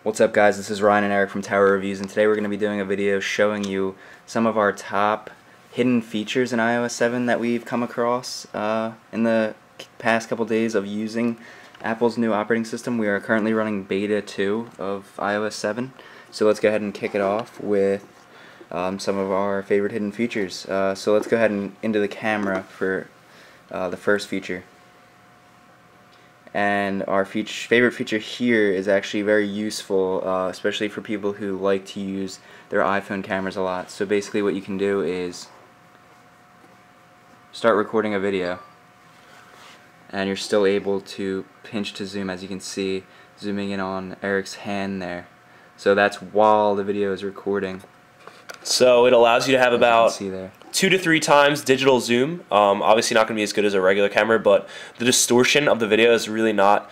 What's up, guys? This is Ryan and Eric from Tower Reviews, and today we're going to be doing a video showing you some of our top hidden features in iOS 7 that we've come across in the past couple days of using Apple's new operating system. We are currently running beta 2 of iOS 7, so let's go ahead and kick it off with some of our favorite hidden features. So let's go ahead and into the camera for the first feature. And our favorite feature here is actually very useful, especially for people who like to use their iPhone cameras a lot. So basically what you can do is start recording a video, and you're still able to pinch to zoom, as you can see, zooming in on Eric's hand there. So that's while the video is recording. So it allows you to have about See there. 2 to 3 times digital zoom. Obviously not going to be as good as a regular camera, but the distortion of the video is really not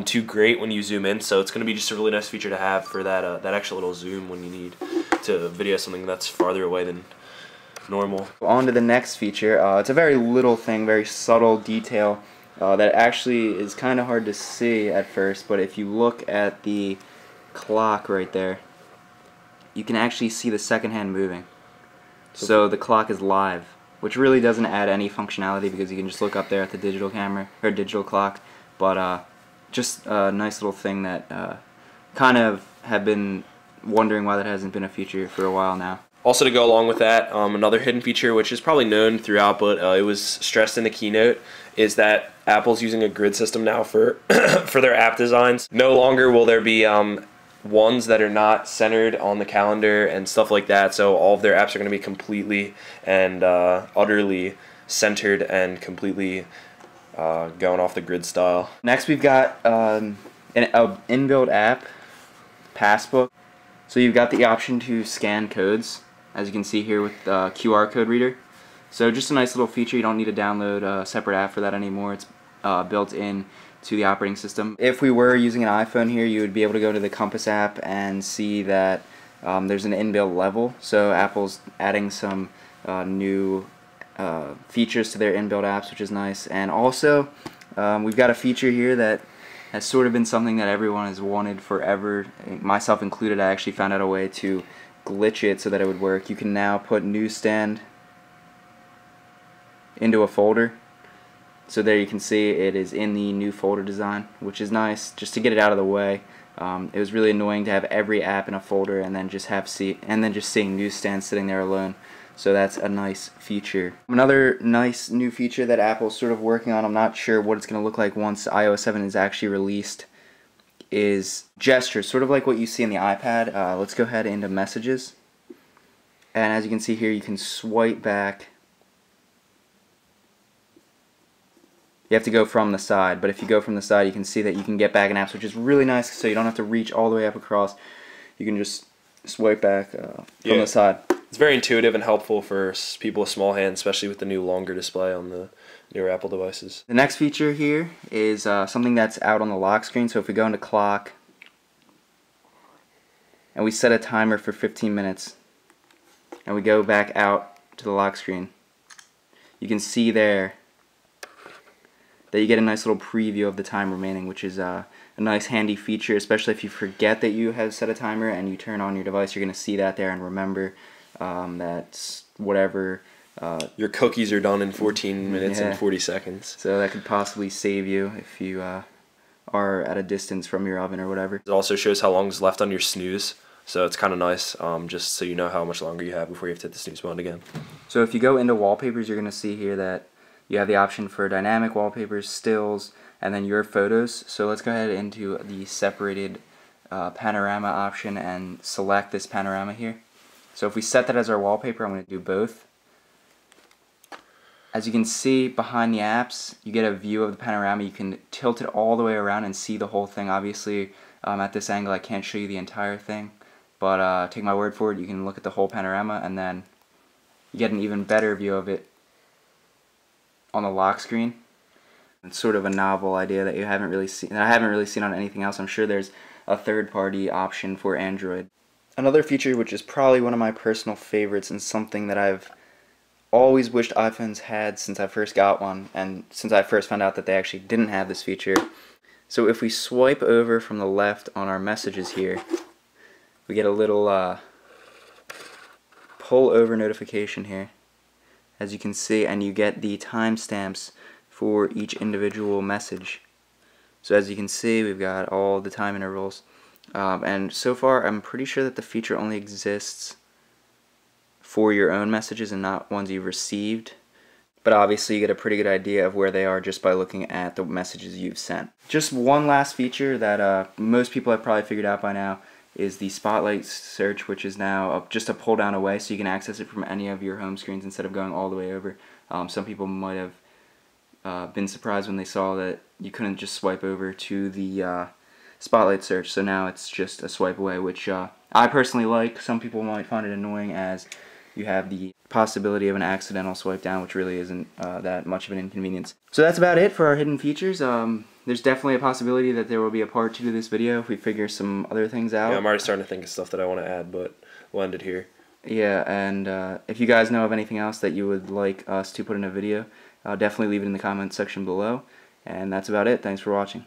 too great when you zoom in. So it's going to be just a really nice feature to have for that extra little zoom when you need to video something that's farther away than normal. On to the next feature. It's a very little thing, very subtle detail that actually is kind of hard to see at first, but if you look at the clock right there, you can actually see the second hand moving. So the clock is live, which really doesn't add any functionality because you can just look up there at the digital camera or digital clock. But just a nice little thing that kind of have been wondering why that hasn't been a feature for a while now. Also, to go along with that, another hidden feature, which is probably known throughout, but it was stressed in the keynote, is that Apple's using a grid system now for for their app designs. No longer will there be ones that are not centered on the calendar and stuff like that, so all of their apps are going to be completely and utterly centered and completely going off the grid style. Next we've got an inbuilt app, Passbook. So you've got the option to scan codes, as you can see here with the QR code reader. So just a nice little feature. You don't need to download a separate app for that anymore. It's built in to the operating system. If we were using an iPhone here, you would be able to go to the Compass app and see that there's an inbuilt level. So Apple's adding some new features to their inbuilt apps, which is nice. And also, we've got a feature here that has sort of been something that everyone has wanted forever, myself included. I actually found out a way to glitch it so that it would work. You can now put Newsstand into a folder. So there you can see it is in the new folder design, which is nice, just to get it out of the way. It was really annoying to have every app in a folder and then just seeing Newsstand sitting there alone. So that's a nice feature. Another nice new feature that Apple's sort of working on, I'm not sure what it's going to look like once iOS 7 is actually released, is gestures, sort of like what you see in the iPad. Let's go ahead into Messages. And as you can see here, you can swipe back. You have to go from the side, but if you go from the side, you can see that you can get back in apps, which is really nice, so you don't have to reach all the way up across. You can just swipe back from the side. It's very intuitive and helpful for people with small hands, especially with the new longer display on the newer Apple devices. The next feature here is something that's out on the lock screen. So if we go into Clock and we set a timer for 15 minutes and we go back out to the lock screen, you can see there that you get a nice little preview of the time remaining, which is a nice handy feature, especially if you forget that you have set a timer and you turn on your device. You're going to see that there and remember that whatever your cookies are done in 14 minutes and 40 seconds. So that could possibly save you if you are at a distance from your oven or whatever. It also shows how long is left on your snooze, so it's kind of nice, just so you know how much longer you have before you have to hit the snooze button again. So if you go into wallpapers, you're going to see here that you have the option for dynamic wallpapers, stills, and then your photos. So let's go ahead into the separated panorama option and select this panorama here. So if we set that as our wallpaper, I'm going to do both. As you can see behind the apps, you get a view of the panorama. You can tilt it all the way around and see the whole thing. Obviously, at this angle, I can't show you the entire thing, but take my word for it, you can look at the whole panorama, and then you get an even better view of it on the lock screen. It's sort of a novel idea that I haven't really seen on anything else. I'm sure there's a third-party option for Android. Another feature, which is probably one of my personal favorites and something that I've always wished iPhones had since I first got one, and since I first found out that they actually didn't have this feature, So if we swipe over from the left on our messages here, we get a little pull over notification here, as you can see, and you get the timestamps for each individual message. So as you can see, we've got all the time intervals, and so far I'm pretty sure that the feature only exists for your own messages and not ones you've received. But obviously you get a pretty good idea of where they are just by looking at the messages you've sent. Just one last feature that most people have probably figured out by now is the Spotlight search, which is now just a pull down away, so you can access it from any of your home screens instead of going all the way over. Some people might have been surprised when they saw that you couldn't just swipe over to the Spotlight search, so now it's just a swipe away, which I personally like. Some people might find it annoying as you have the possibility of an accidental swipe down, which really isn't that much of an inconvenience. So that's about it for our hidden features. There's definitely a possibility that there will be a part 2 to this video if we figure some other things out. Yeah, I'm already starting to think of stuff that I want to add, but we'll end it here. Yeah, and if you guys know of anything else that you would like us to put in a video, definitely leave it in the comments section below. And that's about it. Thanks for watching.